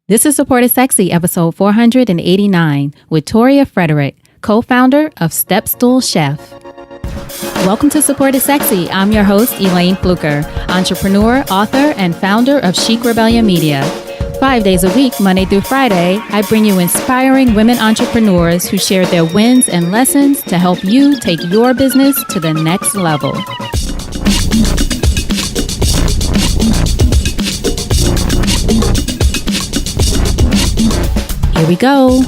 This is Support is Sexy, episode 489, with Toria Frederick, co-founder of Step Stool Chef. Welcome to Support is Sexy. I'm your host, Elayne Fluker, entrepreneur, author, and founder of Chic Rebellion Media. 5 days a week, Monday through Friday, I bring you inspiring women entrepreneurs who share their wins and lessons to help you take your business to the next level. Here we go.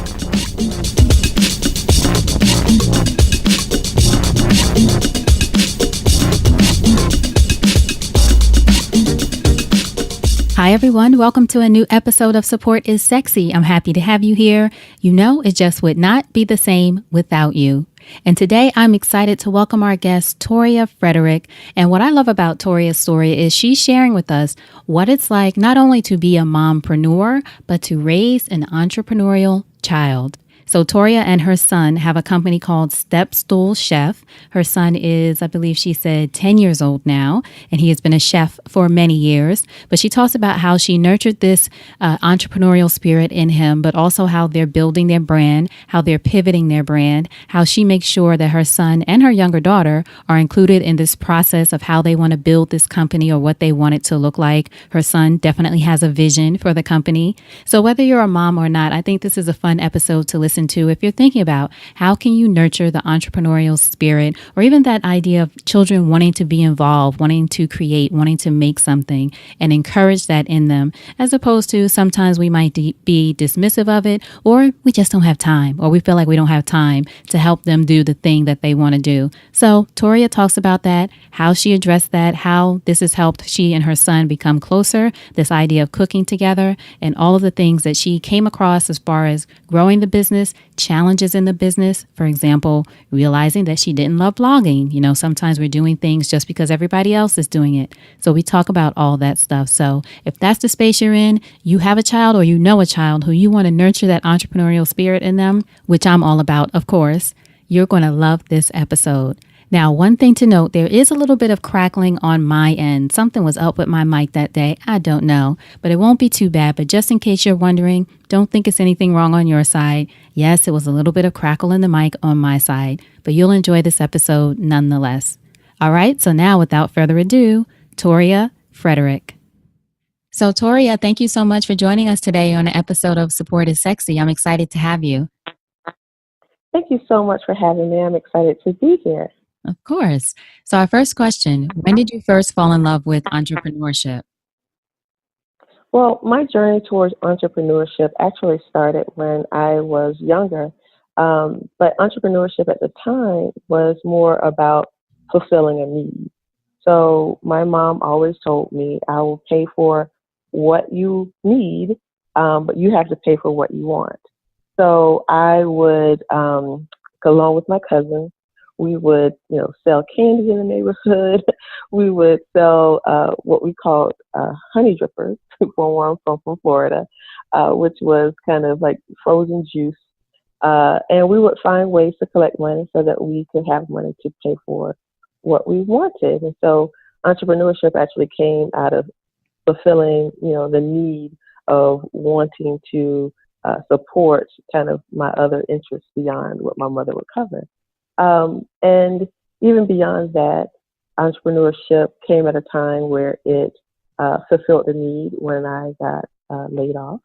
Hi, everyone. Welcome to a new episode of Support is Sexy. I'm happy to have you here. You know, it just would not be the same without you. And today I'm excited to welcome our guest, Toria Frederick. And what I love about Toria's story is she's sharing with us what it's like not only to be a mompreneur, but to raise an entrepreneurial child. So Toria and her son have a company called Step Stool Chef. Her son is, I believe she said, 10 years old now, and he has been a chef for many years. But she talks about how she nurtured this entrepreneurial spirit in him, but also how they're building their brand, how they're pivoting their brand, how she makes sure that her son and her younger daughter are included in this process of how they want to build this company or what they want it to look like. Her son definitely has a vision for the company. So whether you're a mom or not, I think this is a fun episode to listen to if you're thinking about how can you nurture the entrepreneurial spirit or even that idea of children wanting to be involved, wanting to create, wanting to make something and encourage that in them, as opposed to sometimes we might be dismissive of it, or we just don't have time, or we feel like we don't have time to help them do the thing that they want to do. So Toria talks about that, how she addressed that, how this has helped she and her son become closer, this idea of cooking together, and all of the things that she came across as far as growing the business, challenges in the business. For example, realizing that she didn't love blogging. You know, sometimes we're doing things just because everybody else is doing it. So we talk about all that stuff. So if that's the space you're in, you have a child or you know a child who you want to nurture that entrepreneurial spirit in them, which I'm all about, of course, you're going to love this episode. Now, one thing to note, there is a little bit of crackling on my end. Something was up with my mic that day. I don't know, but it won't be too bad. But just in case you're wondering, don't think it's anything wrong on your side. Yes, it was a little bit of crackle in the mic on my side, but you'll enjoy this episode nonetheless. All right, so now without further ado, Toria Frederick. So Toria, thank you so much for joining us today on an episode of Support is Sexy. I'm excited to have you. Thank you so much for having me. I'm excited to be here. Of course. So our first question, when did you first fall in love with entrepreneurship? Well, my journey towards entrepreneurship actually started when I was younger. But entrepreneurship at the time was more about fulfilling a need. So my mom always told me, I will pay for what you need, but you have to pay for what you want. So I would, along with my cousin, we would, sell candy in the neighborhood. We would sell what we called honey drippers, where I'm from Florida, which was kind of like frozen juice. And we would find ways to collect money so that we could have money to pay for what we wanted. And so entrepreneurship actually came out of fulfilling, the need of wanting to support kind of my other interests beyond what my mother would cover. And even beyond that, entrepreneurship came at a time where it fulfilled the need when I got laid off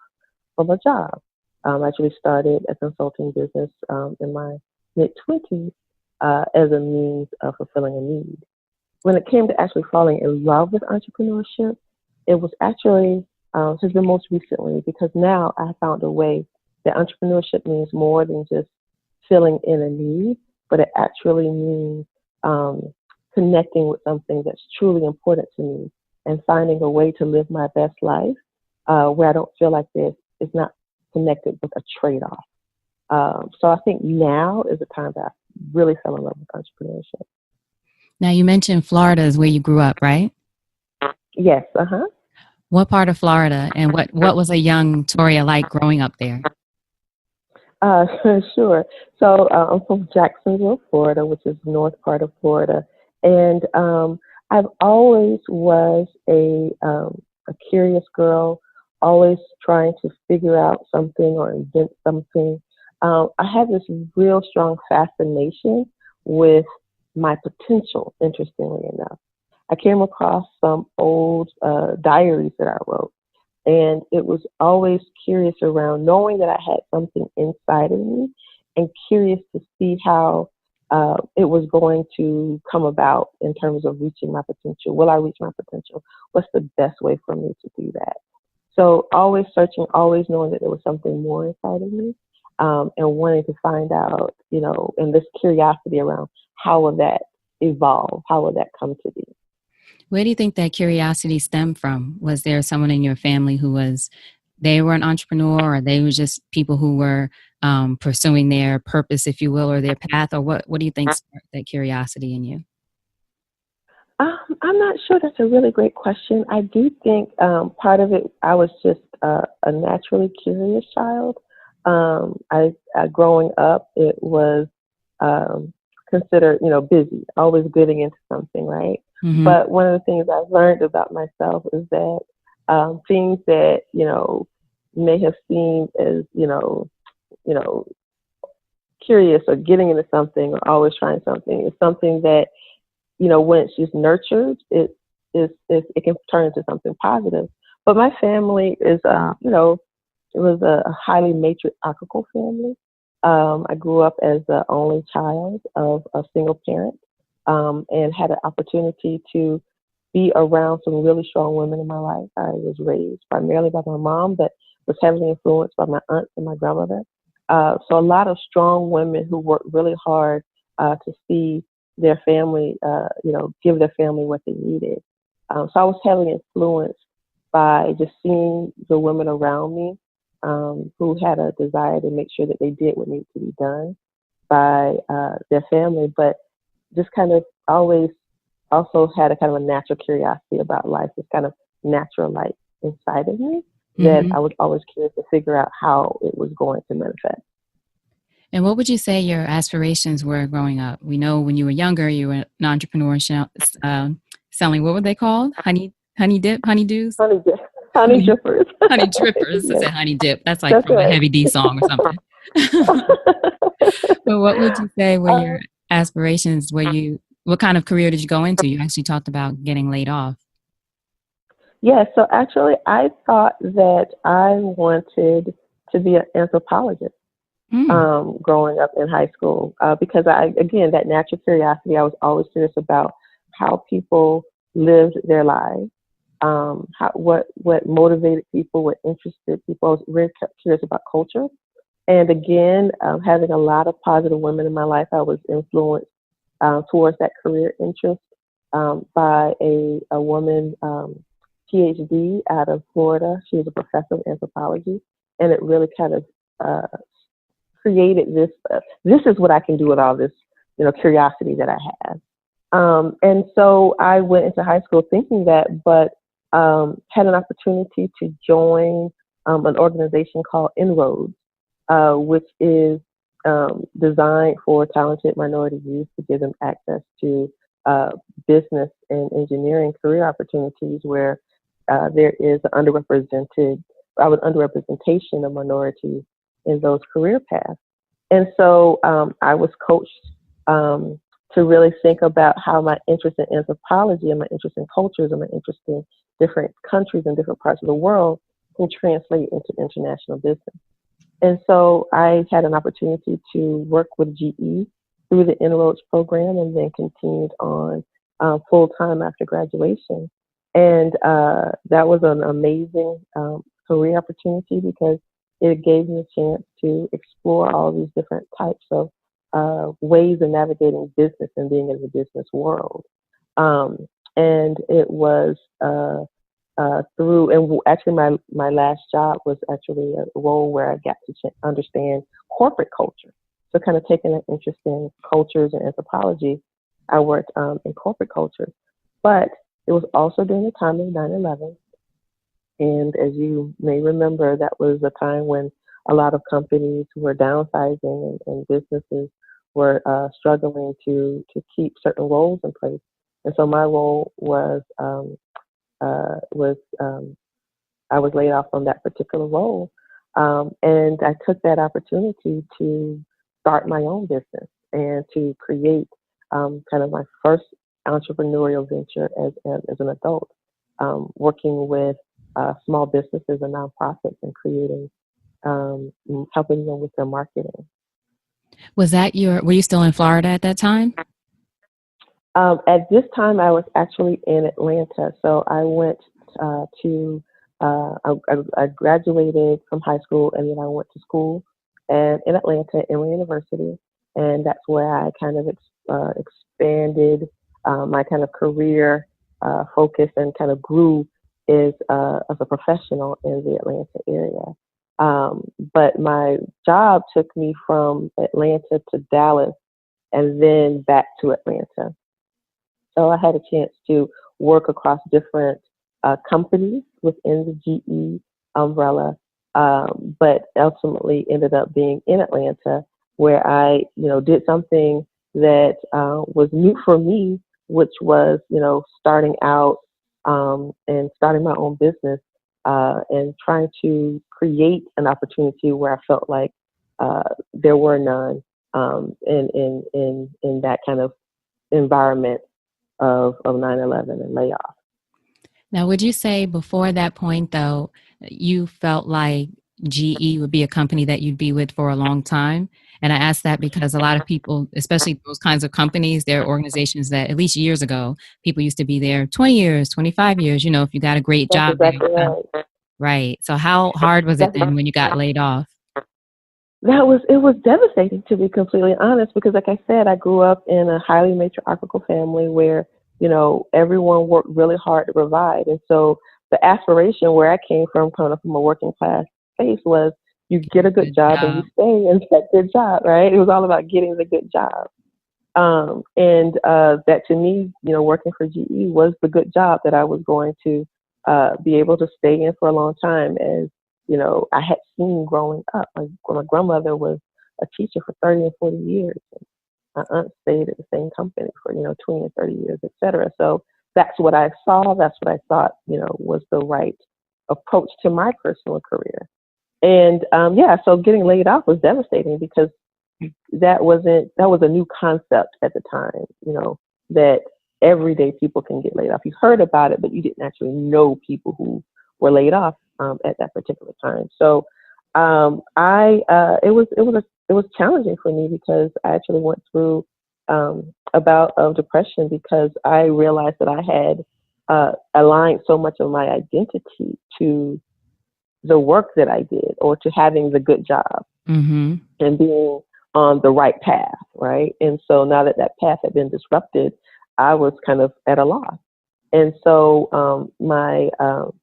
from a job. I actually started a consulting business in my mid-20s as a means of fulfilling a need. When it came to actually falling in love with entrepreneurship, it was actually has been most recently, because now I found a way that entrepreneurship means more than just filling in a need, but it actually means connecting with something that's truly important to me and finding a way to live my best life where I don't feel like this is not connected with a trade-off. So I think now is the time that I really fell in love with entrepreneurship. Now, you mentioned Florida is where you grew up, right? Yes, What part of Florida, and what was a young Toria like growing up there? Sure. So I'm from Jacksonville, Florida, which is the north part of Florida. And I've always was a curious girl, always trying to figure out something or invent something. I had this real strong fascination with my potential, interestingly enough. I came across some old diaries that I wrote, and it was always curious around knowing that I had something inside of me and curious to see how it was going to come about in terms of reaching my potential. Will I reach my potential? What's the best way for me to do that? So always searching, always knowing that there was something more inside of me, and wanting to find out, and this curiosity around how will that evolve? How will that come to be? Where do you think that curiosity stemmed from? Was there someone in your family they were an entrepreneur, or they were just people who were pursuing their purpose, if you will, or their path? Or what do you think sparked that curiosity in you? I'm not sure. That's a really great question. I do think part of it, I was just a naturally curious child. Growing up, it was considered, busy, always getting into something, right? Mm-hmm. But one of the things I've learned about myself is that things that, may have seemed as, you know, curious or getting into something or always trying something is something that, when it's just nurtured, it can turn into something positive. But my family is, it was a highly matriarchal family. I grew up as the only child of a single parent, and had an opportunity to be around some really strong women in my life. I was raised primarily by my mom, but was heavily influenced by my aunt and my grandmother. So a lot of strong women who worked really hard to see their family, give their family what they needed. So I was heavily influenced by just seeing the women around me who had a desire to make sure that they did what needed to be done by their family, but just kind of always also had a kind of a natural curiosity about life, this kind of natural light inside of me that Mm-hmm. I was always curious to figure out how it was going to manifest. And what would you say your aspirations were growing up? We know when you were younger, you were an entrepreneur selling, what were they called? Honey dip, honeydews? Honey, honey Honey, drippers. honey drippers. I Yes, said honey dip. That's like that's from a right. Heavy D song or something. But what would you say were your um, aspirations? What kind of career did you go into? You actually talked about getting laid off. yeah, so actually, I thought that I wanted to be an anthropologist Mm, growing up in high school because again, that natural curiosity, I was always curious about how people lived their lives, what motivated people, what interested people. I was really curious about culture. And again, having a lot of positive women in my life, I was influenced towards that career interest by a woman, PhD out of Florida. She was a professor of anthropology, and it really kind of created this. This is what I can do with all this, curiosity that I have. And so I went into high school thinking that, but had an opportunity to join an organization called Inroads, which is designed for talented minority youth to give them access to uh, business and engineering career opportunities where there is I was underrepresentation of minorities in those career paths. And so I was coached to really think about how my interest in anthropology and my interest in cultures and my interest in different countries and different parts of the world can translate into international business. And so I had an opportunity to work with GE through the Inroads program and then continued on full time after graduation. And that was an amazing career opportunity because it gave me a chance to explore all these different types of ways of navigating business and being in the business world. And it was through, and actually my last job was actually a role where I got to understand corporate culture. So kind of taking an interest in cultures and anthropology, I worked in corporate culture. But it was also during the time of 9/11. And as you may remember, that was a time when a lot of companies were downsizing and businesses were struggling to keep certain roles in place. And so my role was I was laid off from that particular role. And I took that opportunity to start my own business and to create kind of my first entrepreneurial venture as an adult, working with small businesses and nonprofits and creating, helping them with their marketing. Were you still in Florida at that time? At this time, I was actually in Atlanta. So I went I graduated from high school and then I went to school and in Atlanta, Emory University. And that's where I kind of expanded my kind of career focus and kind of grew as a professional in the Atlanta area. But my job took me from Atlanta to Dallas and then back to Atlanta. So I had a chance to work across different companies within the GE umbrella, but ultimately ended up being in Atlanta, where I, did something that was new for me, which was, starting out and starting my own business and trying to create an opportunity where I felt like there were none in that kind of environment of 9/11 and layoff. Now, would you say before that point, though, you felt like GE would be a company that you'd be with for a long time? And I ask that because a lot of people, especially those kinds of companies, they're organizations that at least years ago, people used to be there 20 years, 25 years, if you got a great That's job there. exactly right. Right. So how hard was it That's, then when you got laid off? it was devastating, to be completely honest, because like I said, I grew up in a highly matriarchal family where, everyone worked really hard to provide. And so the aspiration where I came from, coming from a working class space, was you get a good job and you stay in that good job, right? It was all about getting the good job. And that to me, working for GE was the good job that I was going to be able to stay in for a long time. As I had seen growing up. My grandmother was a teacher for 30 and 40 years. And my aunt stayed at the same company for 20 and 30 years, et cetera. So that's what I saw. That's what I thought was the right approach to my personal career. And so getting laid off was devastating because that was a new concept at the time, that everyday people can get laid off. You heard about it, but you didn't actually know people who were laid off at that particular time. So it was challenging for me because I actually went through a bout of depression because I realized that I had aligned so much of my identity to the work that I did or to having the good job Mm-hmm. and being on the right path, right? And so now that that path had been disrupted, I was kind of at a loss. And so my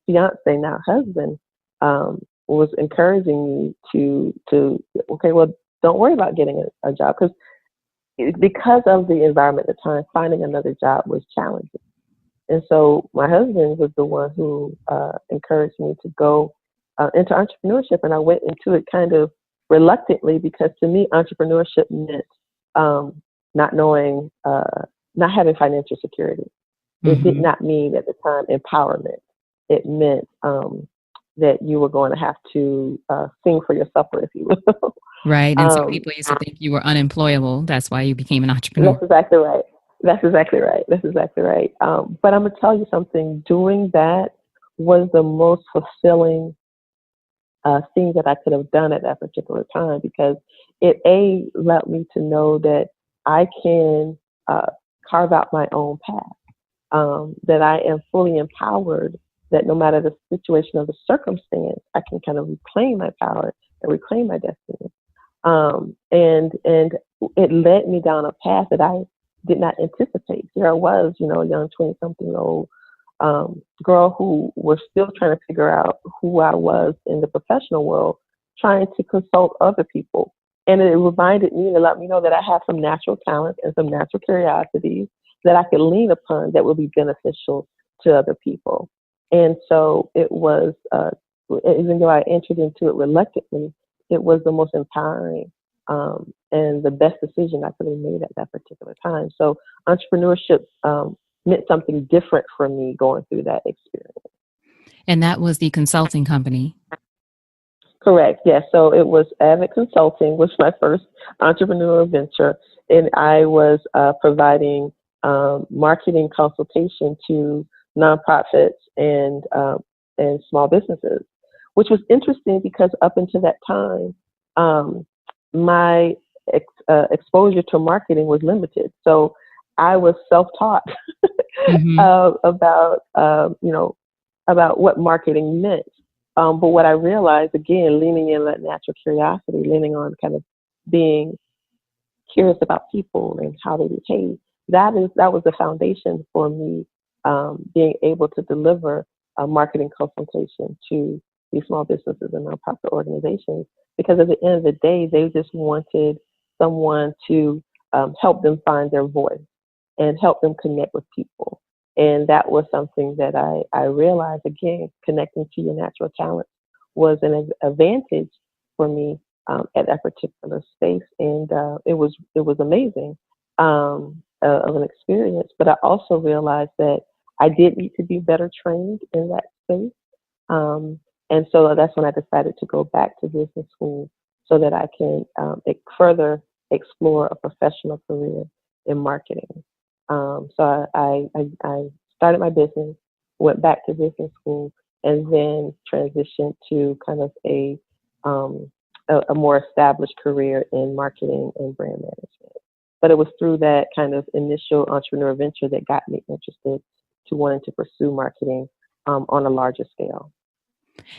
fiance, now husband, was encouraging me to okay, well, don't worry about getting a job because of the environment at the time, finding another job was challenging. And so my husband was the one who encouraged me to go into entrepreneurship, and I went into it kind of reluctantly because to me, entrepreneurship meant not knowing, not having financial security. It did Mm-hmm. not mean at the time empowerment. It meant that you were going to have to sing for your supper, if you will. Right. And some people used to think you were unemployable. That's why you became an entrepreneur. That's exactly right. That's exactly right. That's exactly right. But I'm gonna tell you something. Doing that was the most fulfilling thing that I could have done at that particular time because it allowed me to know that I can carve out my own path. That I am fully empowered. That no matter the situation or the circumstance, I can kind of reclaim my power and reclaim my destiny. And it led me down a path that I did not anticipate. Here I was, a young 20-something-year-old girl who was still trying to figure out who I was in the professional world, trying to consult other people. And it reminded me and let me know that I have some natural talents and some natural curiosities that I could lean upon that would be beneficial to other people. And so it was, even though I entered into it reluctantly, it was the most empowering and the best decision I could have made at that particular time. So entrepreneurship meant something different for me going through that experience. And that was the consulting company. Correct. Yes. So it was Avid Consulting was my first entrepreneurial venture, and I was providing marketing consultation to nonprofits and small businesses, which was interesting because up until that time, um, my exposure to marketing was limited. So I was self-taught Mm-hmm. about about what marketing meant. But what I realized, again, leaning in that natural curiosity, leaning on kind of being curious about people and how they behave, that was the foundation for me being able to deliver a marketing consultation to these small businesses and nonprofit organizations. Because at the end of the day, they just wanted someone to help them find their voice and help them connect with people. And that was something that I realized, again, connecting to your natural talent was an advantage for me at that particular space. And it was amazing of an experience. But I also realized that I did need to be better trained in that space. Um, and so that's when I decided to go back to business school so that I can further explore a professional career in marketing. So I started my business, went back to business school, and then transitioned to kind of um, a more established career in marketing and brand management. But it was through that kind of initial entrepreneur venture that got me interested to wanting to pursue marketing on a larger scale.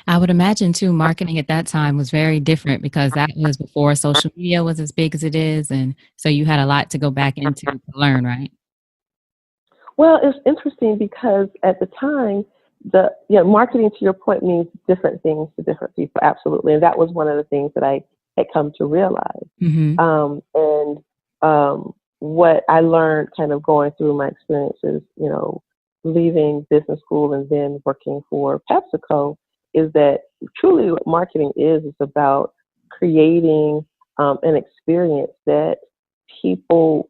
I would imagine too, marketing at that time was very different because that was before social media was as big as it is. And so you had a lot to go back into to learn, right? Well, it's interesting because at the time, marketing to your point means different things to different people, absolutely, and that was one of the things that I had come to realize. Mm-hmm. And what I learned, kind of going through my experiences, leaving business school and then working for PepsiCo, is that truly what marketing is about creating an experience that people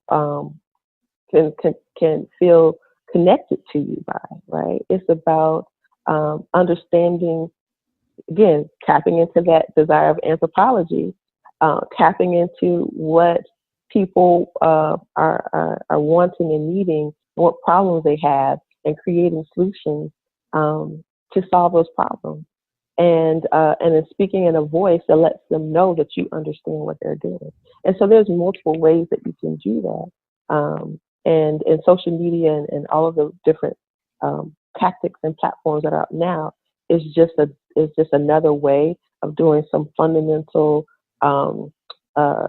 can feel connected to you by, right? It's about understanding, again, tapping into that desire of anthropology, tapping into what people are wanting and needing, what problems they have, and creating solutions to solve those problems. And then speaking in a voice that lets them know that you understand what they're doing. And so there's multiple ways that you can do that. And social media and all of the different tactics and platforms that are out now is just another way of doing some fundamental um, uh,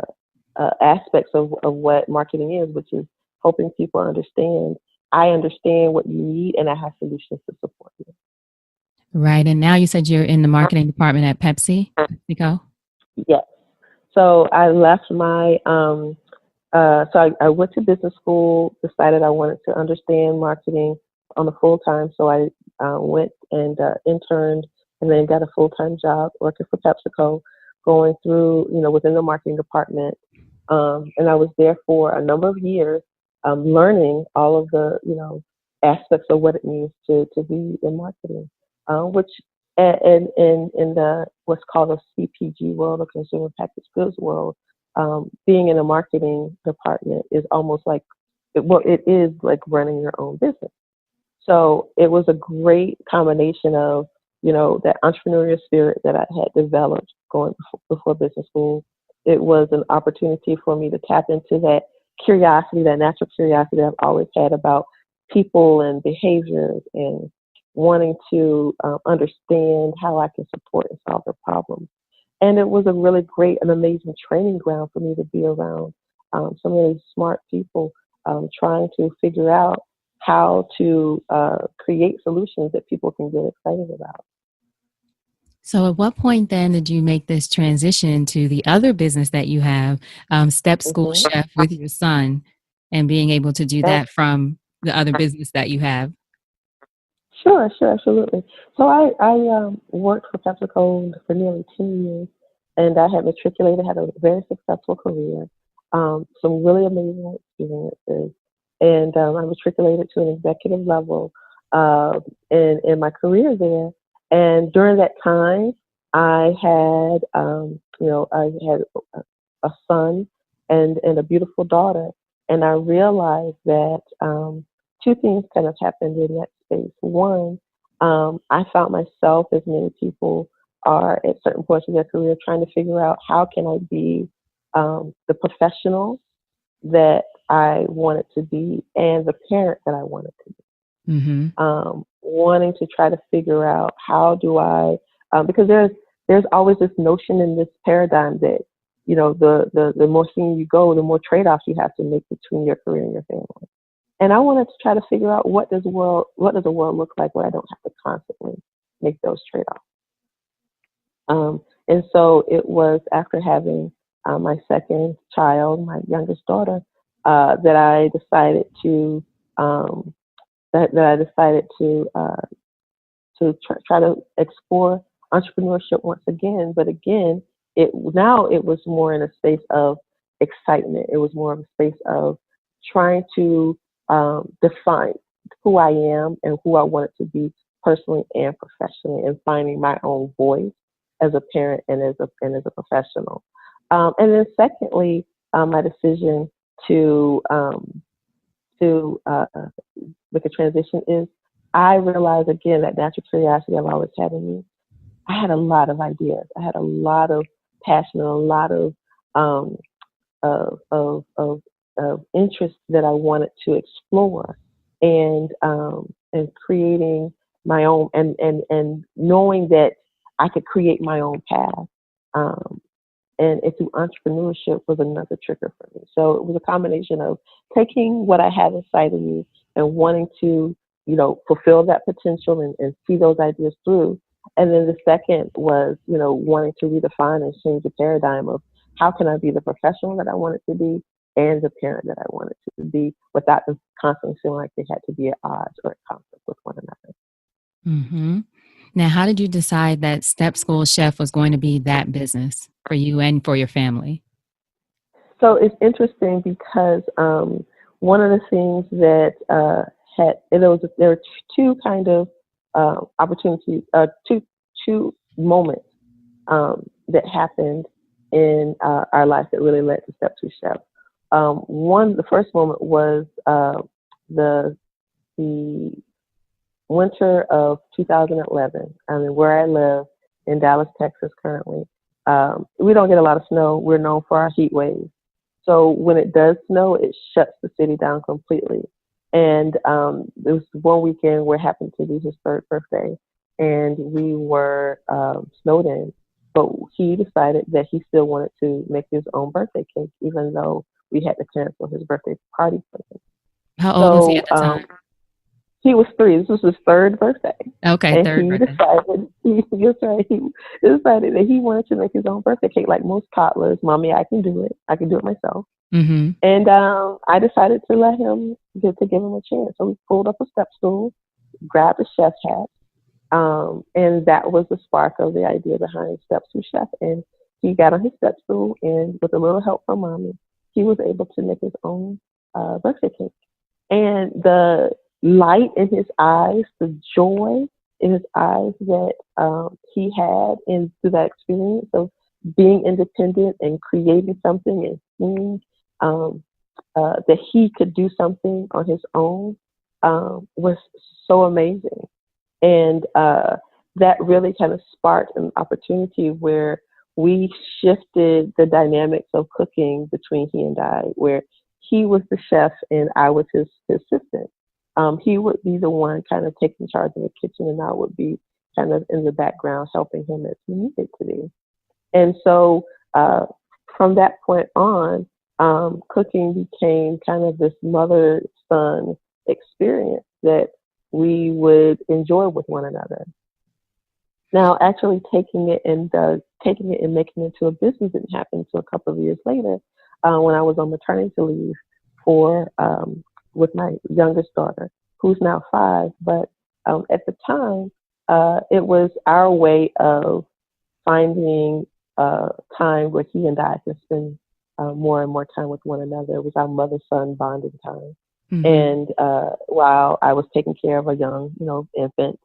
aspects of what marketing is, which is helping people understand. I understand what you need, and I have solutions to support you. Right. And now you said you're in the marketing department at PepsiCo. Yes. So I left my I went to business school, decided I wanted to understand marketing on a full time. So I went and interned and then got a full time job working for PepsiCo, going through, within the marketing department. And I was there for a number of years, learning all of the, aspects of what it means to be in marketing, which in the what's called a CPG world, or consumer packaged goods world, being in a marketing department is almost like, well, it is like running your own business. So it was a great combination of, that entrepreneurial spirit that I had developed going before business school. It was an opportunity for me to tap into that curiosity, that natural curiosity that I've always had about people and behaviors and wanting to understand how I can support and solve their problems. And it was a really great and amazing training ground for me to be around some really smart people trying to figure out how to create solutions that people can get excited about. So at what point then did you make this transition to the other business that you have, Step School Hmm. Chef with your son, and being able to do Yeah. that from the other business that you have? Sure, absolutely. So I worked for PepsiCo for nearly 10 years, and I had matriculated, had a very successful career, some really amazing experiences, and I matriculated to an executive level in my career there. And during that time, I had, I had a son and a beautiful daughter. And I realized that two things kind of happened in that space. One, I found myself, as many people are at certain points in their career, trying to figure out how can I be the professional that I wanted to be and the parent that I wanted to be. Mm-hmm. Wanting to try to figure out how do I, because there's always this notion in this paradigm that the more senior you go, the more trade-offs you have to make between your career and your family. And I wanted to try to figure out what does the world look like where I don't have to constantly make those trade-offs. And so it was after having my second child, my youngest daughter, that I decided to um, try to explore entrepreneurship once again. But again, it was more in a space of excitement. It was more of a space of trying to define who I am and who I wanted to be personally and professionally, and finding my own voice as a parent and as a professional. And then secondly, my decision to make a transition is I realized again that natural curiosity I've always had in me. I had a lot of ideas. I had a lot of passion, a lot um, of interest that I wanted to explore, and creating my own, and knowing that I could create my own path. Um, and through entrepreneurship was another trigger for me. So it was a combination of taking what I had inside of me and wanting to, fulfill that potential and see those ideas through. And then the second was, wanting to redefine and change the paradigm of how can I be the professional that I wanted to be and the parent that I wanted to be without them constantly feeling like they had to be at odds or at conflict with one another. Mm-hmm. Now, how did you decide that Step School Chef was going to be that business for you and for your family? So it's interesting because one of the things that there were two kind of opportunities, two moments that happened in our life that really led to Step Stool Chef. The first moment was the the winter of 2011. I mean, where I live in Dallas, Texas, currently, we don't get a lot of snow. We're known for our heat waves. So when it does snow, it shuts the city down completely. And there was one weekend where it happened to be his third birthday, and we were snowed in. But he decided that he still wanted to make his own birthday cake, even though we had to cancel his birthday party for him. How old was he So at the time? he was 3. This was his third birthday. Okay, And third he birthday. decided, he decided that he wanted to make his own birthday cake like most toddlers. Mommy, I can do it. I can do it myself. Mm-hmm. And I decided to let him to give him a chance. So we pulled up a step stool, grabbed a chef's hat, and that was the spark of the idea behind Step Stool Chef. And he got on his step stool, and with a little help from Mommy, he was able to make his own birthday cake. And the light in his eyes, the joy in his eyes that he had through that experience of being independent and creating something and seeing that he could do something on his own was so amazing. And that really kind of sparked an opportunity where we shifted the dynamics of cooking between he and I, where he was the chef and I was his assistant. He would be the one kind of taking charge of the kitchen, and I would be kind of in the background helping him as he needed to be. And so from that point on, cooking became kind of this mother-son experience that we would enjoy with one another. Now, actually taking it and making it into a business didn't happen until a couple of years later, when I was on maternity leave with my youngest daughter, who's now 5. But at the time, it was our way of finding time where he and I could spend more and more time with one another. It was our mother-son bonding time. Mm-hmm. And while I was taking care of a young, infant,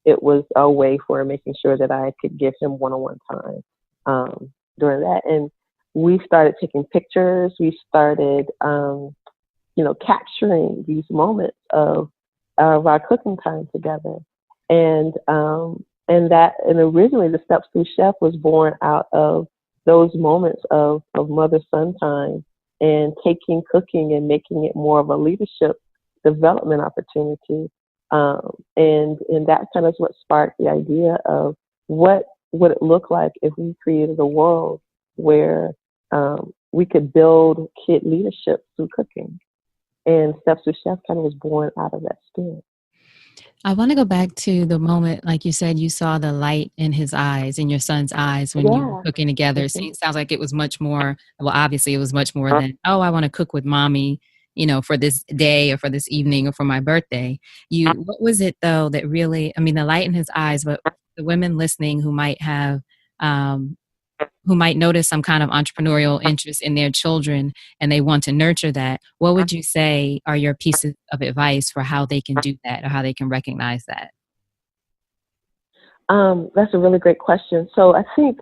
it was a way for making sure that I could give him one-on-one time during that. And we started taking pictures. We started, capturing these moments of our cooking time together. And originally the Step Stool Chef was born out of those moments of mother-son time and taking cooking and making it more of a leadership development opportunity. And that kind of what sparked the idea of what would it look like if we created a world where we could build kid leadership through cooking. And Step Stool Chef kind of was born out of that spirit. I want to go back to the moment, like you said, you saw the light in his eyes, in your son's eyes when you were Yeah. cooking together. Mm-hmm. It sounds like it was much more, well, obviously it was much more than, oh, I want to cook with mommy, for this day or for this evening or for my birthday. What was it though that really, I mean, the light in his eyes, but the women listening who might have, who might notice some kind of entrepreneurial interest in their children and they want to nurture that, what would you say are your pieces of advice for how they can do that or how they can recognize that? That's a really great question. So I think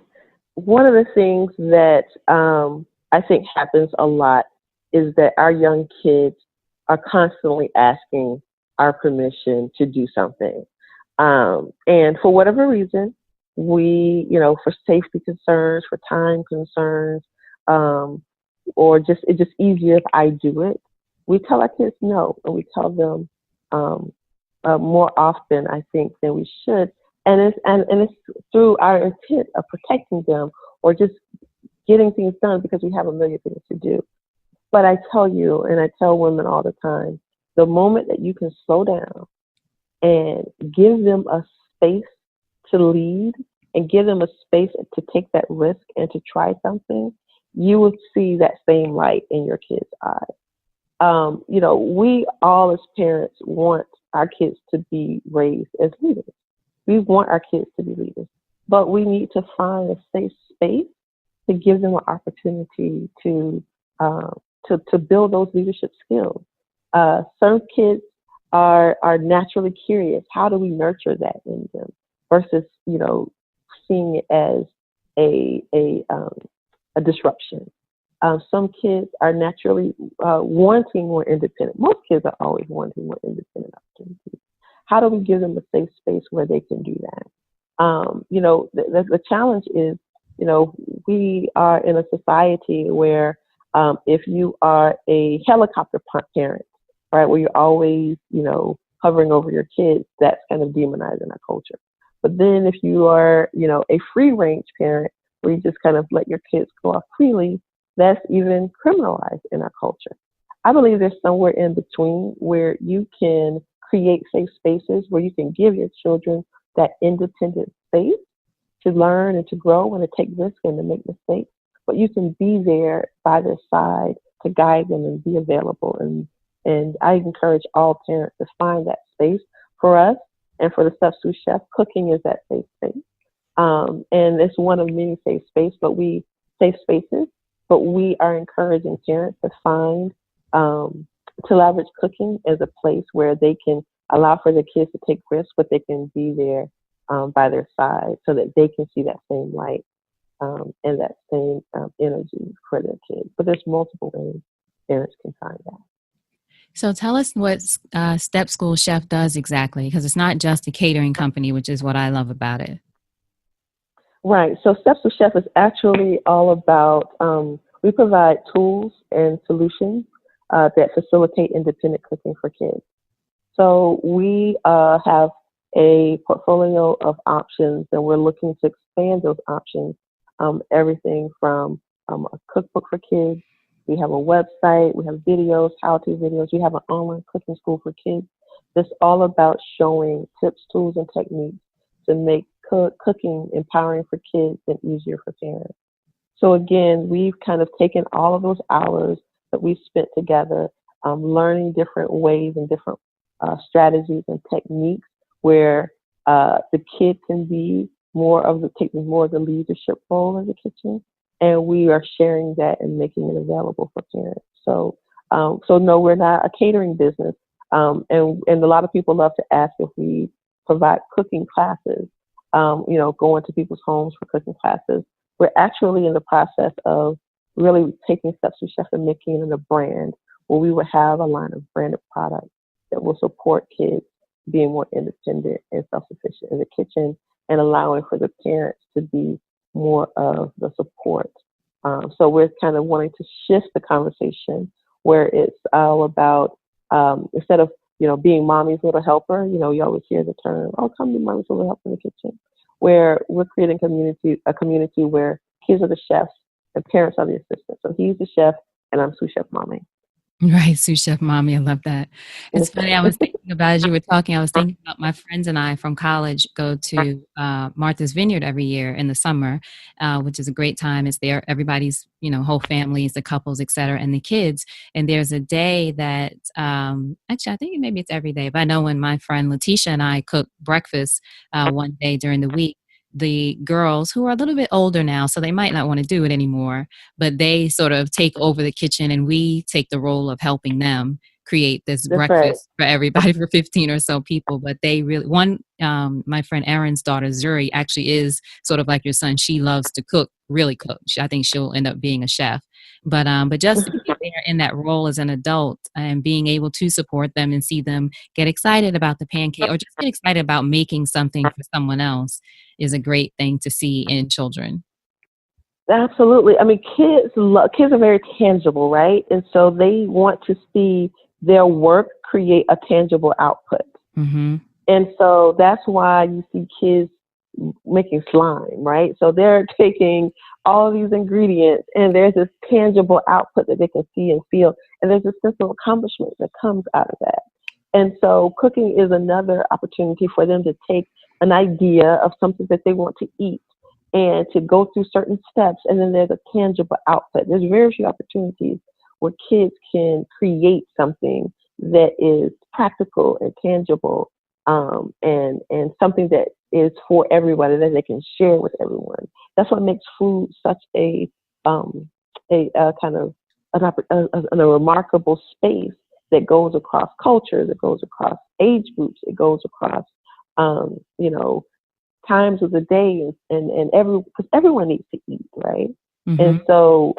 one of the things that I think happens a lot is that our young kids are constantly asking our permission to do something. And for whatever reason, for safety concerns, for time concerns, or it's just easier if I do it. We tell our kids no, and we tell them more often, I think, than we should. And it's through our intent of protecting them or just getting things done because we have a million things to do. But I tell you, and I tell women all the time, the moment that you can slow down and give them a space to lead and give them a space to take that risk and to try something, you will see that same light in your kids' eyes. We all as parents want our kids to be raised as leaders. We want our kids to be leaders, but we need to find a safe space to give them an opportunity to build those leadership skills. Some kids are naturally curious. How do we nurture that in them versus seeing it as a disruption? Some kids are naturally wanting more independent. Most kids are always wanting more independent opportunities. How do we give them a safe space where they can do that? The challenge is, we are in a society where if you are a helicopter parent, right, where you're always, hovering over your kids, that's kind of demonized in our culture. But then if you are, a free range parent where you just kind of let your kids go off freely, that's even criminalized in our culture. I believe there's somewhere in between where you can create safe spaces where you can give your children that independent space to learn and to grow and to take risks and to make mistakes, but you can be there by their side to guide them and be available. And I encourage all parents to find that space. For us and for the Step Stool Chef, cooking is that safe space. And it's one of many safe spaces, but we are encouraging parents to find, to leverage cooking as a place where they can allow for their kids to take risks, but they can be there by their side so that they can see that same light and that same energy for their kids. But there's multiple ways parents can find that. So tell us what Step Stool Chef does exactly, because it's not just a catering company, which is what I love about it. Right. So Step Stool Chef is actually all about, we provide tools and solutions that facilitate independent cooking for kids. So we have a portfolio of options, and we're looking to expand those options. Everything from a cookbook for kids. We have a website. We have videos, how-to videos. We have an online cooking school for kids. It's all about showing tips, tools, and techniques to make cooking empowering for kids and easier for parents. So again, we've kind of taken all of those hours that we've spent together, learning different ways and different strategies and techniques where the kid can be taking more of the leadership role in the kitchen, and we are sharing that and making it available for parents. So no, we're not a catering business, and a lot of people love to ask if we provide cooking classes, going to people's homes for cooking classes. We're actually in the process of really taking Step Stool Chef and making it a brand where we would have a line of branded products that will support kids being more independent and self-sufficient in the kitchen and allowing for the parents to be more of the support. So we're kind of wanting to shift the conversation where it's all about, instead of, being mommy's little helper, you always hear the term, oh, come be mommy's little helper in the kitchen, where we're creating a community where kids are the chefs and parents are the assistants. So he's the chef and I'm sous chef mommy. Right, sous chef mommy, I love that. It's Yes, funny, I was thinking about, as you were talking, I was thinking about my friends and I from college go to Martha's Vineyard every year in the summer, which is a great time. It's there, everybody's, whole families, the couples, et cetera, and the kids. And there's a day that, actually, I think maybe it's every day, but I know when my friend Letitia and I cook breakfast one day during the week, the girls who are a little bit older now, so they might not want to do it anymore, but they sort of take over the kitchen and we take the role of helping them create this that's right. breakfast for everybody, for 15 or so people. But they really, my friend Erin's daughter Zuri actually is sort of like your son. She loves to cook, really cook. I think she'll end up being a chef. But just to be there in that role as an adult and being able to support them and see them get excited about the pancake or just get excited about making something for someone else is a great thing to see in children. Absolutely. I mean, kids are very tangible, right? And so they want to see their work create a tangible output. Mm-hmm. And so that's why you see kids making slime, right? So they're taking all of these ingredients and there's this tangible output that they can see and feel. And there's a sense of accomplishment that comes out of that. And so cooking is another opportunity for them to take an idea of something that they want to eat and to go through certain steps. And then there's a tangible output. There's very few opportunities where kids can create something that is practical and tangible, and something that is for everybody that they can share with everyone. That's what makes food such a kind of a remarkable space that goes across cultures, it goes across age groups, it goes across times of the day, and because everyone needs to eat, right? Mm-hmm. And so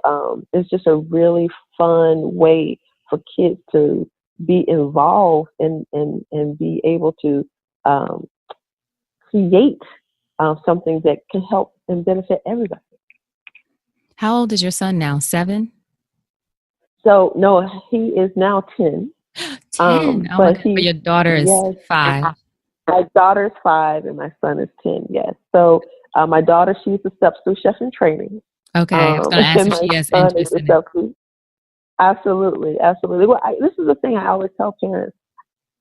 it's just a really fun way for kids to be involved and be able to create something that can help and benefit everybody. How old is your son now? 7? So no, he is now 10. 10. But your daughter is 5. My daughter's 5 and my son is 10. Yes. So my daughter, she's a Step Stool Chef in training. Okay, I was going to ask if she has interest in it. Absolutely. Well, this is the thing I always tell parents,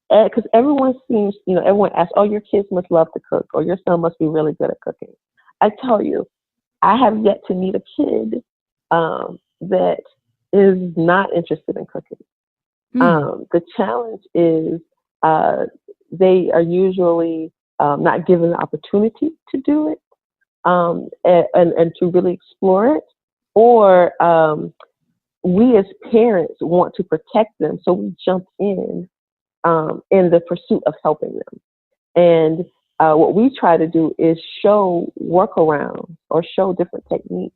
because everyone asks, oh, your kids must love to cook, or your son must be really good at cooking. I tell you, I have yet to meet a kid that is not interested in cooking. The challenge is they are usually not given the opportunity to do it, and to really explore it, or we as parents want to protect them, so we jump in the pursuit of helping them. And what we try to do is show workarounds or show different techniques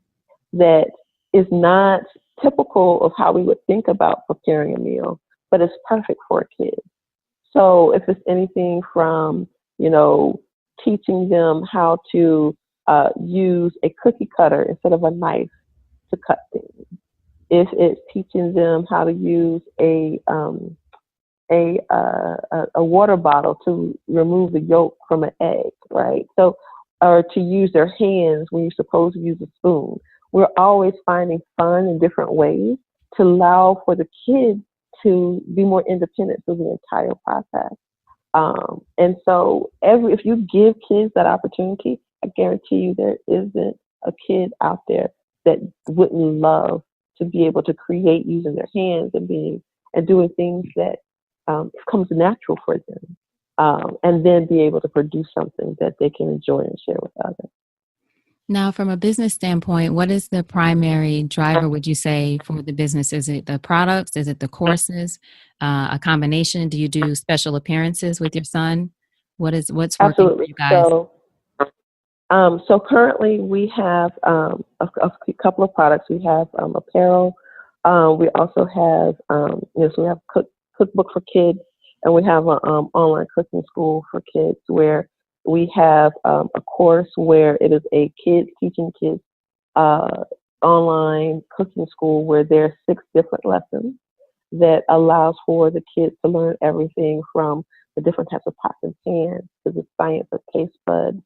that is not typical of how we would think about preparing a meal, but it's perfect for a kid. So if it's anything from, teaching them how to use a cookie cutter instead of a knife to cut things, if it's teaching them how to use a water bottle to remove the yolk from an egg, right? So, or to use their hands when you're supposed to use a spoon. We're always finding fun in different ways to allow for the kids to be more independent through the entire process. And so if you give kids that opportunity, I guarantee you there isn't a kid out there that wouldn't love to be able to create using their hands and doing things that comes natural for them, and then be able to produce something that they can enjoy and share with others. Now, from a business standpoint, what is the primary driver, would you say, for the business? Is it the products? Is it the courses? A combination? Do you do special appearances with your son? What's working for Absolutely. you guys? So currently we have a couple of products. We have apparel. We also have, so we have cookbook for kids, and we have an online cooking school for kids where we have a course where it is a kids teaching kids uh, online cooking school where there are 6 different lessons that allows for the kids to learn everything from the different types of pots and pans to the science of taste buds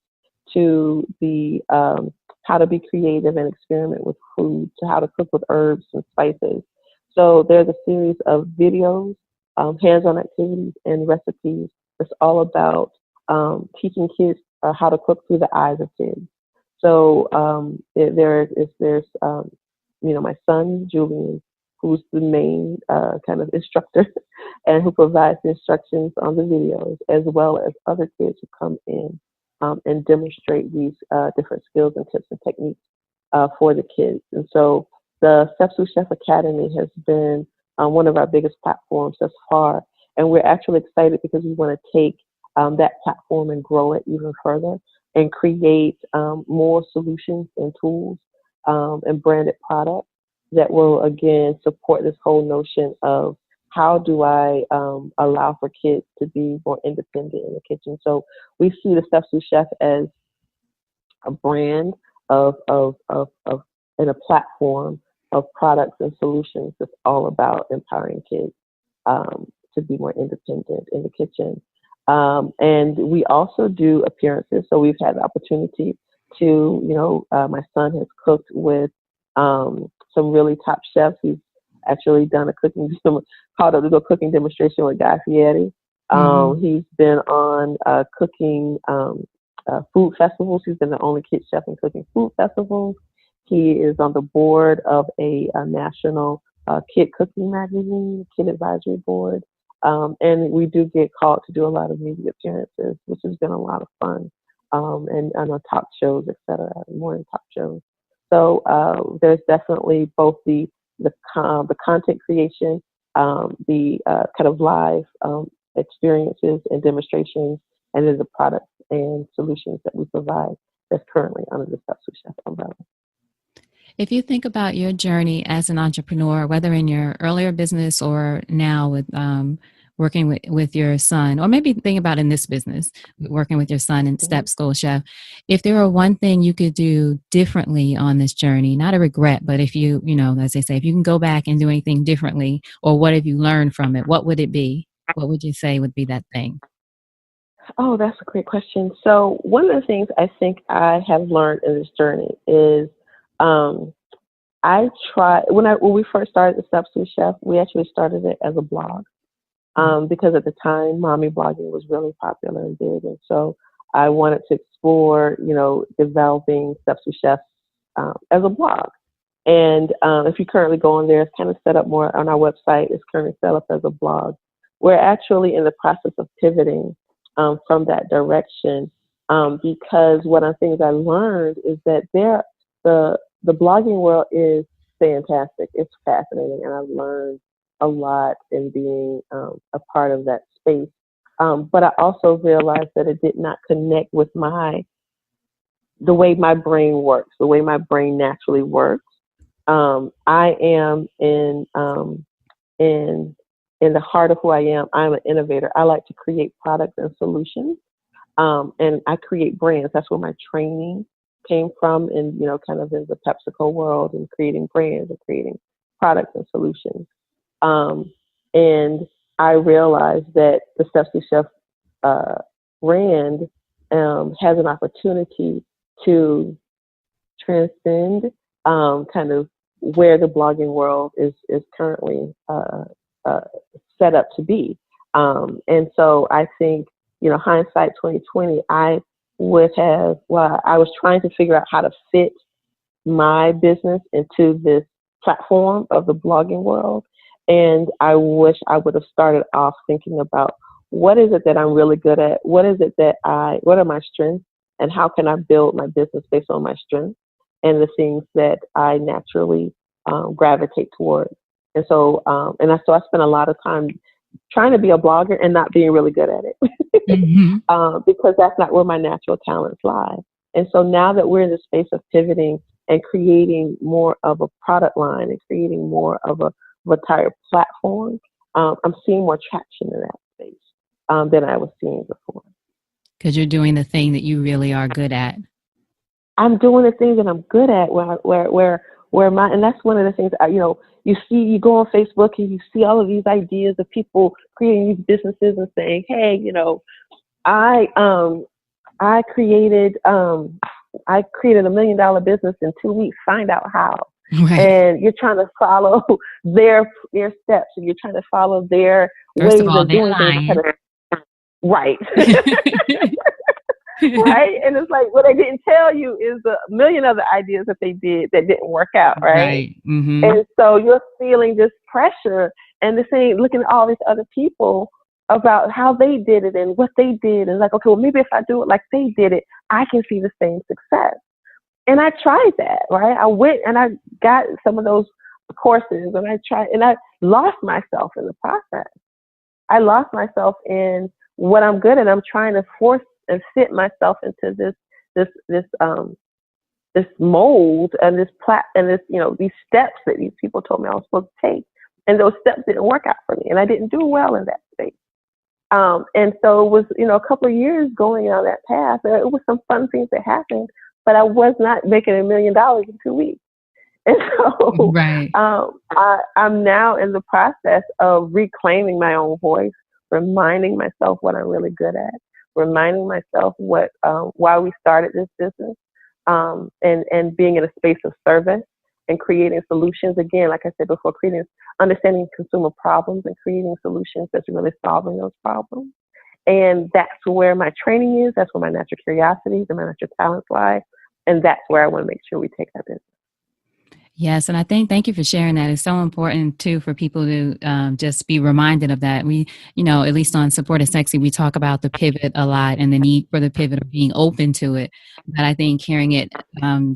to the how to be creative and experiment with food to how to cook with herbs and spices. So there's a series of videos, hands-on activities, and recipes. It's all about teaching kids how to cook through the eyes of kids. So there's my son Julian, who's the main kind of instructor and who provides the instructions on the videos, as well as other kids who come in and demonstrate these different skills and tips and techniques for the kids. And so the Step Stool Chef Academy has been one of our biggest platforms thus far. And we're actually excited because we want to take that platform and grow it even further and create more solutions and tools and branded products that will, again, support this whole notion of how do I allow for kids to be more independent in the kitchen. So we see the Step Stool Chef as a brand of and a platform of products and solutions that's all about empowering kids to be more independent in the kitchen. And we also do appearances. So we've had the opportunity to, my son has cooked with some really top chefs. He's actually done a called up to do a cooking demonstration with Guy Fieri. Mm-hmm. He's been on cooking food festivals. He's been the only kid chef in cooking food festivals. He is on the board of a national kid cooking magazine, kid advisory board. And we do get called to do a lot of media appearances, which has been a lot of fun. And on talk shows, et cetera, morning talk shows. So there's definitely both the content creation, the kind of live experiences and demonstrations, and then the products and solutions that we provide that's currently under the Step Stool Chef umbrella. If you think about your journey as an entrepreneur, whether in your earlier business or now with working with your son, or maybe think about in this business, working with your son in Step Stool Chef, if there were one thing you could do differently on this journey, not a regret, but if you, as they say, if you can go back and do anything differently, or what have you learned from it, what would it be? What would you say would be that thing? Oh, that's a great question. So one of the things I think I have learned in this journey is um, I try when we first started the Step Stool Chef, we actually started it as a blog because at the time, mommy blogging was really popular and big, and so I wanted to explore, developing Step Stool Chef as a blog. And if you currently go on there, it's kind of set up more on our website. It's currently set up as a blog. We're actually in the process of pivoting from that direction because one of the things I learned is that the blogging world is fantastic. It's fascinating, and I've learned a lot in being a part of that space. But I also realized that it did not connect with the way my brain works, the way my brain naturally works. I am in the heart of who I am. I'm an innovator. I like to create products and solutions, and I create brands. That's where my training came from, and kind of in the PepsiCo world, and creating brands and creating products and solutions. And I realized that the Step Stool Chef brand has an opportunity to transcend kind of where the blogging world is currently uh, set up to be. And so I think, hindsight 2020, I was trying to figure out how to fit my business into this platform of the blogging world. And I wish I would have started off thinking about what is it that I'm really good at? What are my strengths? And how can I build my business based on my strengths and the things that I naturally gravitate towards? And so, so I spent a lot of time trying to be a blogger and not being really good at it Mm-hmm. because that's not where my natural talents lie. And so now that we're in the space of pivoting and creating more of a product line and creating more of a entire platform, I'm seeing more traction in that space than I was seeing before. Because you're doing the thing that you really are good at. I'm doing the things that I'm good at where my, and that's one of the things, you go on Facebook and you see all of these ideas of people creating these businesses and saying, hey, I, I created, $1 million business in 2 weeks, find out how. Right. And you're trying to follow their steps and you're trying to follow their First of ways all, of they're doing lying. things. Right. Right. And it's like, what they didn't tell you is a million other ideas that they did that didn't work out. Right. Right. Mm-hmm. And so you're feeling this pressure and the same, looking at all these other people about how they did it and what they did. And like, okay, well, maybe if I do it like they did it, I can see the same success. And I tried that, right? I went and I got some of those courses and I tried and I lost myself in the process. I lost myself in what I'm good at. I'm trying to force and fit myself into this mold and these steps that these people told me I was supposed to take. And those steps didn't work out for me. And I didn't do well in that space. And so it was, a couple of years going on that path. It was some fun things that happened, but I was not making $1 million in 2 weeks. And so right. I'm now in the process of reclaiming my own voice, reminding myself what I'm really good at, reminding myself why we started this business, and being in a space of service and creating solutions. Again, like I said before, understanding consumer problems and creating solutions that's really solving those problems. And that's where my training is. That's where my natural curiosities and my natural talents lie. And that's where I want to make sure we take that business. Yes, and thank you for sharing that. It's so important too for people to just be reminded of that. We, at least on Support is Sexy, we talk about the pivot a lot and the need for the pivot or being open to it. But I think hearing it,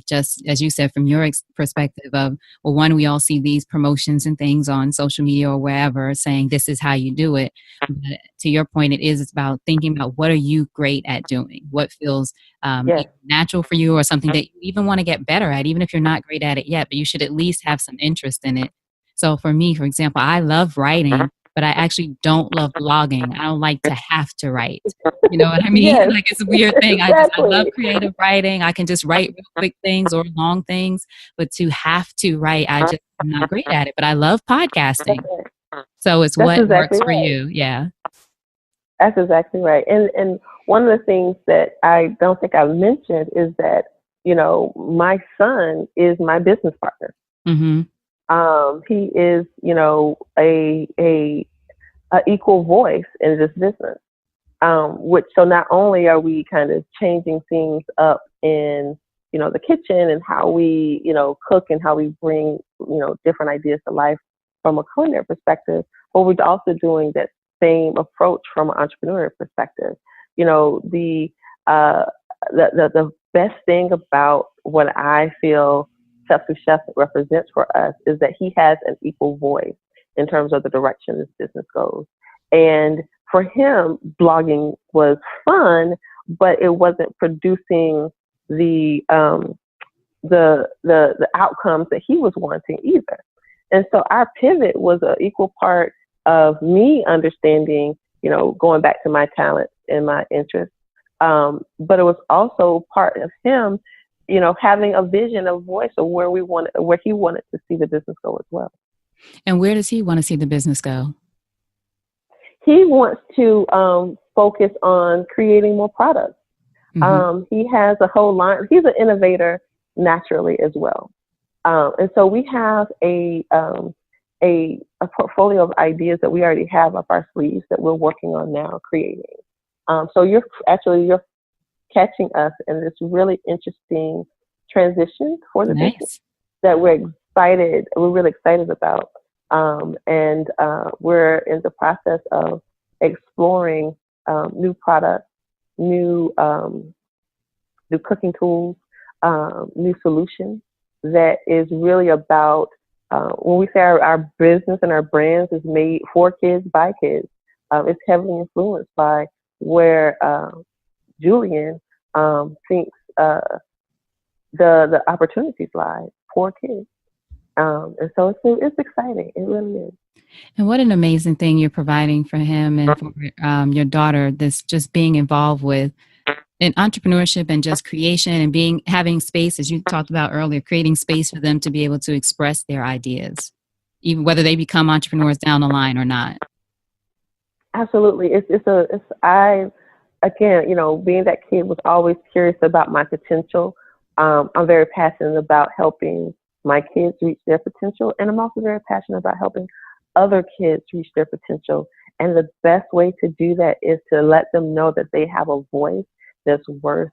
just as you said, from your perspective of, well, one, we all see these promotions and things on social media or wherever saying this is how you do it. But to your point, it's about thinking about what are you great at doing, what feels Yes. natural for you or something that you even want to get better at, even if you're not great at it yet, but you should at least have some interest in it. So for me, for example, I love writing, but I actually don't love blogging. I don't like to have to write. You know what I mean? Yes. Like it's a weird thing. Exactly. I love creative writing. I can just write real quick things or long things, but to have to write, I'm not great at it, but I love podcasting. So it's what works for you. Yeah. That's exactly right. And one of the things that I don't think I've mentioned is that, my son is my business partner. Mm-hmm. He is, a equal voice in this business. So not only are we kind of changing things up in, the kitchen and how we, cook and how we bring, different ideas to life from a culinary perspective, but we're also doing that same approach from an entrepreneurial perspective. The best thing about what I feel Step Stool Chef represents for us is that he has an equal voice in terms of the direction this business goes. And for him, blogging was fun, but it wasn't producing the outcomes that he was wanting either. And so our pivot was an equal part of me understanding, going back to my talent and my interests. But it was also part of him, having a vision, a voice of where he wanted to see the business go as well. And where does he want to see the business go? He wants to focus on creating more products. Mm-hmm. He has a whole line. He's an innovator naturally as well. And so we have a portfolio of ideas that we already have up our sleeves that we're working on now creating. So you're catching us in this really interesting transition for the business that we're really excited about. And we're in the process of exploring new products, new cooking tools, new solutions that is really about when we say our business and our brands is made for kids by kids, it's heavily influenced by where Julian thinks the opportunities lie for kids. And so it's exciting. It really is. And what an amazing thing you're providing for him and for your daughter, this just being involved with in entrepreneurship and just creation and having space, as you talked about earlier, creating space for them to be able to express their ideas, even whether they become entrepreneurs down the line or not. Absolutely. I, again, being that kid was always curious about my potential. I'm very passionate about helping my kids reach their potential. And I'm also very passionate about helping other kids reach their potential. And the best way to do that is to let them know that they have a voice that's worth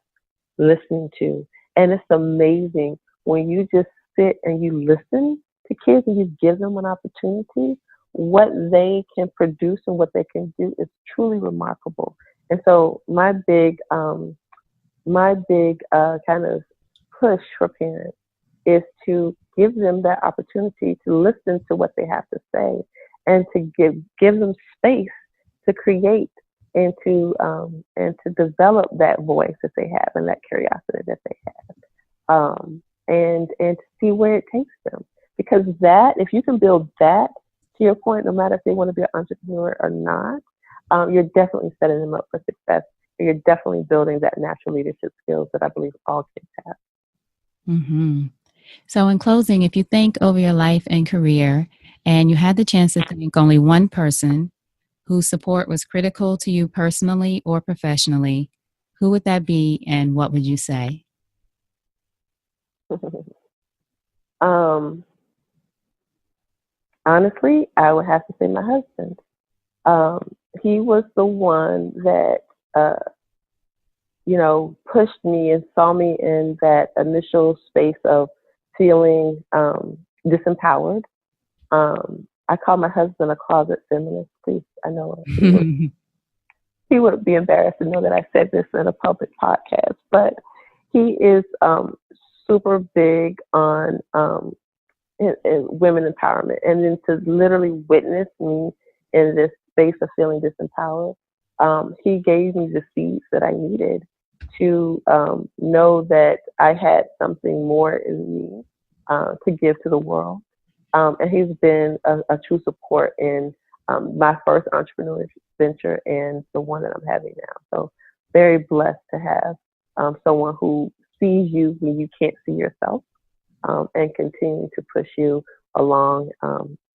listening to. And it's amazing when you just sit and you listen to kids and you give them an opportunity. What they can produce and what they can do is truly remarkable. And so my big kind of push for parents is to give them that opportunity to listen to what they have to say and to give them space to create and to develop that voice that they have and that curiosity that they have, and to see where it takes them. Because that, if you can build that, to your point, no matter if they want to be an entrepreneur or not, you're definitely setting them up for success. And you're definitely building that natural leadership skills that I believe all kids have. Mm-hmm. So in closing, if you think over your life and career and you had the chance to thank only one person whose support was critical to you personally or professionally, who would that be and what would you say? Honestly, I would have to say my husband. He was the one that, pushed me and saw me in that initial space of feeling disempowered. I call my husband a closet feminist. Please, I know he would be embarrassed to know that I said this in a public podcast, but he is super big on in women empowerment, and then to literally witness me in this space of feeling disempowered, he gave me the seeds that I needed to know that I had something more in me to give to the world. And he's been a true support in my first entrepreneurial venture and the one that I'm having now. So very blessed to have someone who sees you when you can't see yourself, and continue to push you along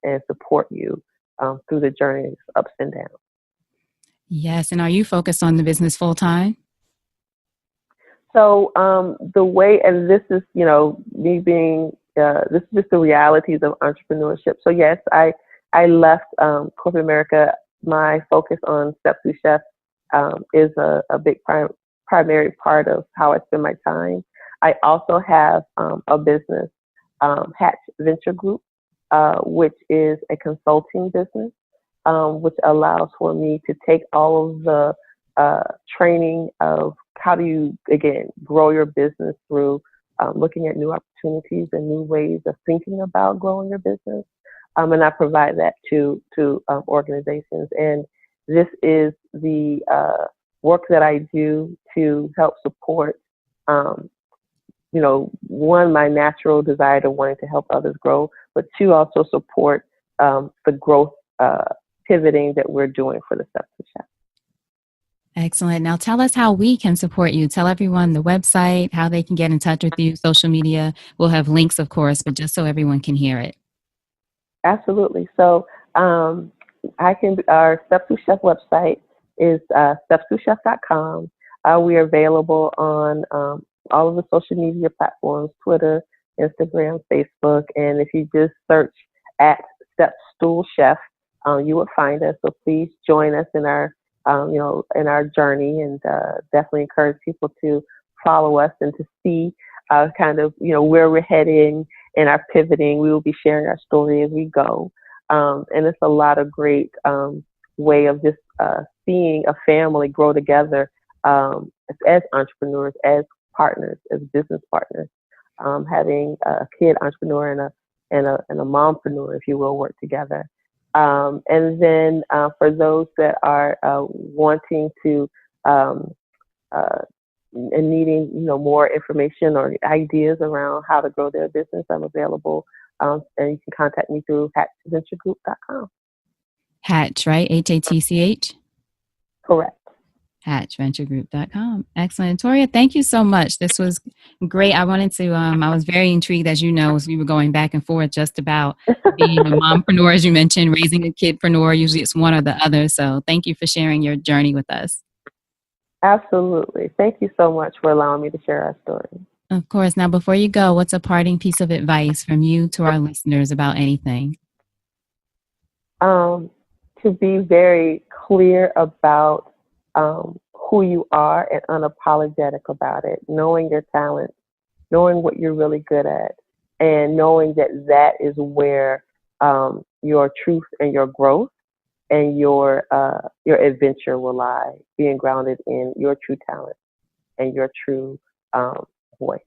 and support you through the journey's ups and downs. Yes. And are you focused on the business full time? So the way, and this is, me being, this is just the realities of entrepreneurship. So yes, I left corporate America. My focus on Step Stool Chef is a big primary part of how I spend my time. I also have a business, Hatch Venture Group, which is a consulting business, which allows for me to take all of the training of how do you, again, grow your business through looking at new opportunities and new ways of thinking about growing your business. And I provide that to organizations. And this is the work that I do to help support, one, my natural desire to wanting to help others grow, but two, also support the growth pivoting that we're doing for the Step Stool Chef. Excellent. Now tell us how we can support you. Tell everyone the website, how they can get in touch with you, social media. We'll have links, of course, but just so everyone can hear it. Absolutely. So our Step Stool Chef website is stepstoolchef.com. We are available on all of the social media platforms, Twitter, Instagram, Facebook. And if you just search at Step Stool Chef, you will find us. So please join us in our in our journey, and definitely encourage people to follow us and to see kind of, where we're heading and our pivoting. We will be sharing our story as we go. And it's a lot of great way of just seeing a family grow together as entrepreneurs, as partners, as business partners. Having a kid entrepreneur and and a mompreneur, if you will, work together. And then for those that are wanting to and needing more information or ideas around how to grow their business, I'm available. And you can contact me through hatchventuregroup.com. Hatch, right? HATCH? Correct. hatchventuregroup.com. Excellent. Toria, thank you so much. This was great. I wanted to, I was very intrigued, as you know, as we were going back and forth just about being a mompreneur, as you mentioned, raising a kidpreneur. Usually it's one or the other. So thank you for sharing your journey with us. Absolutely. Thank you so much for allowing me to share our story. Of course. Now, before you go, what's a parting piece of advice from you to our listeners about anything? To be very clear about who you are and unapologetic about it, knowing your talents, knowing what you're really good at, and knowing that that is where your truth and your growth and your adventure will lie, being grounded in your true talent and your true voice.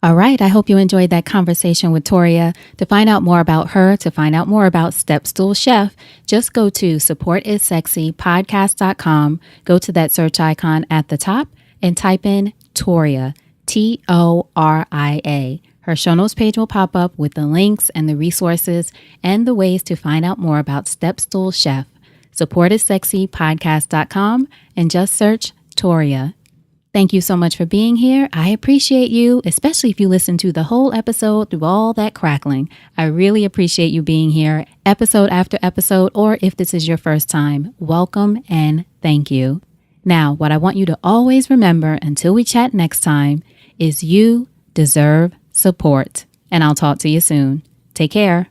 All right. I hope you enjoyed that conversation with Toria. To find out more about her, to find out more about Step Stool Chef, just go to supportissexypodcast.com, go to that search icon at the top and type in Toria, Toria. Her show notes page will pop up with the links and the resources and the ways to find out more about Step Stool Chef. Supportissexypodcast.com and just search Toria. Thank you so much for being here. I appreciate you, especially if you listen to the whole episode through all that crackling. I really appreciate you being here episode after episode, or if this is your first time, welcome and thank you. Now, what I want you to always remember until we chat next time is you deserve support. And I'll talk to you soon. Take care.